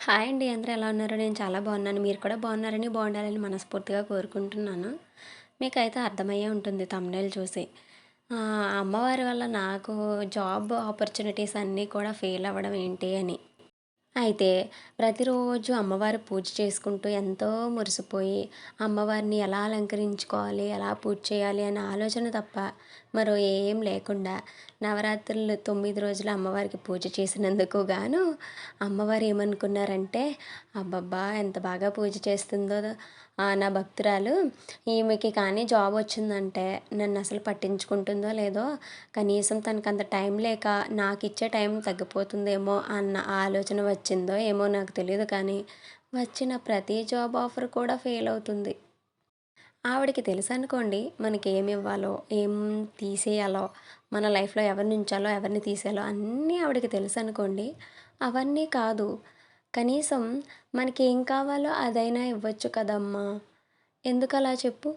Hi అండి. అందరూ ఎలా ఉన్నారు? నేను చాలా బాగున్నాను. మీరు కూడా బాగున్నారని, బాగుండాలని మనస్ఫూర్తిగా కోరుకుంటున్నాను. మీకైతే అర్థమయ్యే ఉంటుంది థంబ్‌నెయిల్ చూసి. అమ్మవారి వల్ల నాకు జాబ్ ఆపర్చునిటీస్ అన్నీ కూడా ఫెయిల్ అవ్వడం ఏంటి అని. అయితే ప్రతిరోజు అమ్మవారి పూజ చేసుకుంటూ ఎంతో మురిసిపోయి, అమ్మవారిని ఎలా అలంకరించుకోవాలి, ఎలా పూజ చేయాలి అనే ఆలోచన తప్ప మరో ఏం లేకుండా నవరాత్రులు 9 రోజులు అమ్మవారికి పూజ చేసినందుకు గాను అమ్మవారు ఏమనుకున్నారంటే, అబ్బబ్బా! ఎంత బాగా పూజ చేస్తుందో నా భక్తురాలు, ఈమెకి కానీ జాబ్ వచ్చిందంటే నన్నసలు పట్టించుకుంటుందో లేదో, కనీసం తనకంత టైం లేక నాకిచ్చే టైం తగ్గిపోతుందేమో అన్న ఆలోచన వచ్చిందో ఏమో నాకు తెలీదు కానీ, వచ్చిన ప్రతి జాబ్ ఆఫర్ కూడా ఫెయిల్ అవుతుంది. ఆవిడకి తెలుసనుకోండి మనకేమివ్వాలో, ఏం తీసేయాలో, మన లైఫ్‌లో ఎవరిని ఉంచాలో, ఎవరిని తీసేయాలో అన్నీ ఆవిడకి తెలుసనుకోండి. అవన్నీ కాదు. కనీసం మనకేం కావాలో అదైనా ఇవ్వచ్చు కదమ్మా! ఎందుకలా చెప్పు?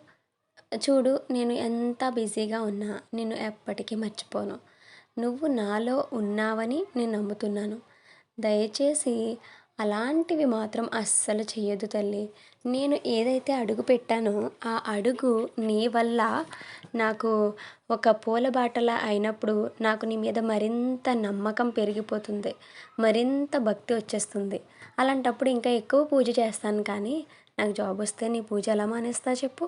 చూడు, నేను ఎంత బిజీగా ఉన్నా నిన్ను ఎప్పటికీ మర్చిపోను. నువ్వు నాలో ఉన్నావని నేను నమ్ముతున్నాను. దయచేసి అలాంటివి మాత్రం అస్సలు చెయ్యొద్దు తల్లి. నేను ఏదైతే అడుగు పెట్టానో ఆ అడుగు నీ వల్ల నాకు ఒక పూలబాటలా అయినప్పుడు నాకు నీ మీద మరింత నమ్మకం పెరిగిపోతుంది. మరింత భక్తి వచ్చేస్తుంది. అలాంటప్పుడు ఇంకా ఎక్కువ పూజ చేస్తాను కానీ నాకు జాబ్ వస్తే నీ పూజ ఎలా మానేస్తా చెప్పు?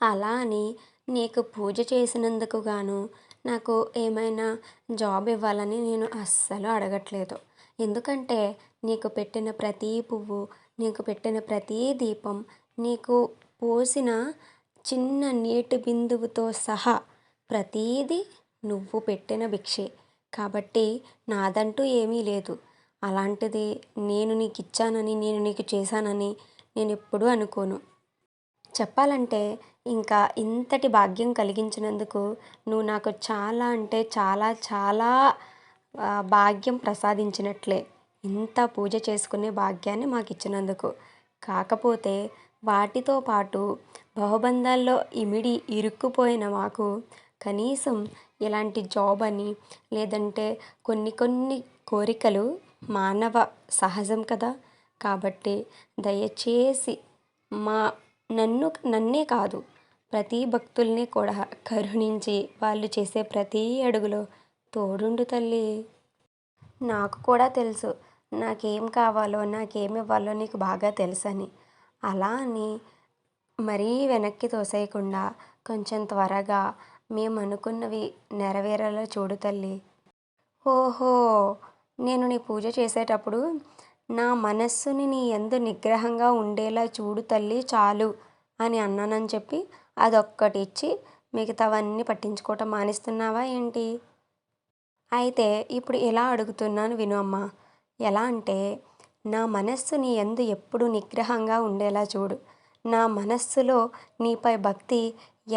అలా అని నీకు పూజ చేసినందుకు గాను నాకు ఏమైనా జాబ్ ఇవ్వాలని నేను అస్సలు అడగట్లేదు. ఎందుకంటే నీకు పెట్టిన ప్రతి పువ్వు, నీకు పెట్టిన ప్రతి దీపం, నీకు పోసిన చిన్న నీటి బిందువుతో సహా ప్రతీదీ నువ్వు పెట్టిన భిక్షే. కాబట్టి నాదంటూ ఏమీ లేదు. అలాంటిది నేను నీకిచ్చానని, నేను నీకు చేశానని నేనెప్పుడూ అనుకోను. చెప్పాలంటే ఇంకా ఇంతటి భాగ్యం కలిగించినందుకు నువ్వు నాకు చాలా అంటే చాలా చాలా భాగ్యం ప్రసాదించినట్లే. ఇంత పూజ చేసుకునే భాగ్యాన్ని మాకిచ్చినందుకు. కాకపోతే వాటితో పాటు బహుబంధాల్లో ఇమిడి ఇరుక్కుపోయిన మాకు కనీసం ఇలాంటి జాబ్ అని లేదంటే కొన్ని కొన్ని కోరికలు మానవ సహజం కదా! కాబట్టి దయచేసి మా నన్నే కాదు, ప్రతి భక్తుల్ని కూడా కరుణించి వాళ్ళు చేసే ప్రతి అడుగులో తోడుండు తల్లి. నాకు కూడా తెలుసు నాకేం కావాలో, నాకేమివ్వాలో నీకు బాగా తెలుసని. అలా అని మరీ వెనక్కి తోసేయకుండా కొంచెం త్వరగా మేమనుకున్నవి నెరవేరేలా చూడు తల్లి. ఓహో! నేను నీ పూజ చేసేటప్పుడు నా మనస్సుని నీ యందు నిగ్రహంగా ఉండేలా చూడు తల్లి చాలు అని అన్నానని చెప్పి అదొక్కటి ఇచ్చి మిగతావన్నీ పట్టించుకోవటం మానేస్తున్నావా ఏంటి? అయితే ఇప్పుడు ఇలా అడుగుతున్నాను విను అమ్మా. ఎలా అంటే నా మనస్సు నీ యందు ఎప్పుడు నిగ్రహంగా ఉండేలా చూడు. నా మనస్సులో నీపై భక్తి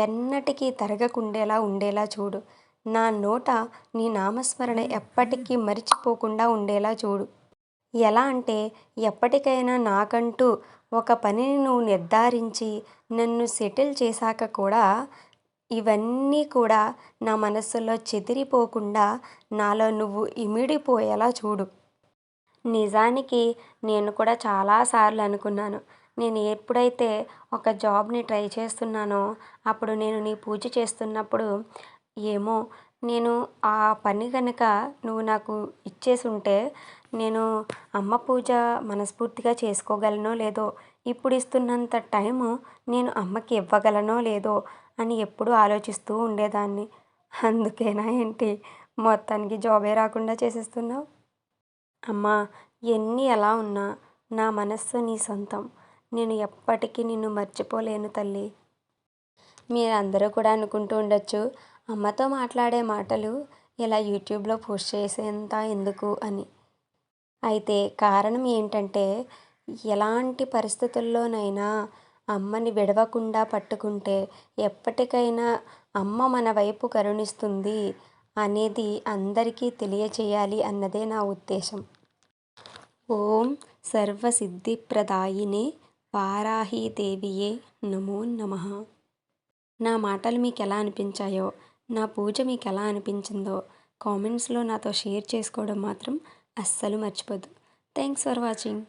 ఎన్నటికీ తరగకుండేలా ఉండేలా చూడు. నా నోట నీ నామస్మరణ ఎప్పటికీ మరిచిపోకుండా ఉండేలా చూడు. ఎలా అంటే ఎప్పటికైనా నాకంటూ ఒక పనిని నువ్వు నిర్ధారించి నన్ను సెటిల్ చేశాక కూడా ఇవన్నీ కూడా నా మనస్సులో చెదిరిపోకుండా నాలో నువ్వు ఇమిడిపోయేలా చూడు. నిజానికి నేను కూడా చాలా సార్లు అనుకున్నాను. నేను ఎప్పుడైతే ఒక జాబ్‌ని ట్రై చేస్తున్నానో అప్పుడు నేను నీ పూజ చేస్తున్నప్పుడు ఏమో నేను ఆ పని గనక నువ్వు నాకు ఇచ్చేసుంటే నేను అమ్మ పూజ మనస్ఫూర్తిగా చేసుకోగలనో లేదో, ఇప్పుడు ఇస్తున్నంత టైము నేను అమ్మకి ఇవ్వగలనో లేదో అని ఎప్పుడూ ఆలోచిస్తూ ఉండేదాన్ని. అందుకేనా ఏంటి మొత్తానికి జాబే రాకుండా చేసేస్తున్నావు? అమ్మా, ఎన్ని ఎలా ఉన్నా నా మనస్సు నీ సొంతం. నేను ఎప్పటికీ నిన్ను మర్చిపోలేను తల్లి. మీరందరూ కూడా అనుకుంటూ ఉండొచ్చు, అమ్మతో మాట్లాడే మాటలు ఇలా యూట్యూబ్‌లో పోస్ట్ చేసేంత ఎందుకు అని. అయితే కారణం ఏంటంటే, ఎలాంటి పరిస్థితుల్లోనైనా అమ్మని విడవకుండా పట్టుకుంటే ఎప్పటికైనా అమ్మ మన వైపు కరుణిస్తుంది అనేది అందరికీ తెలియచేయాలి అన్నదే నా ఉద్దేశం. ఓం సర్వసిద్ధిప్రదాయినే వారాహీదేవియే నమో నమః. నా మాటలు మీకెలా అనిపించాయో, నా పూజ మీకెలా అనిపించిందో కామెంట్స్‌లో నాతో షేర్ చేసుకోవడం మాత్రం అస్సలు మర్చిపోద్దు. Thanks for watching.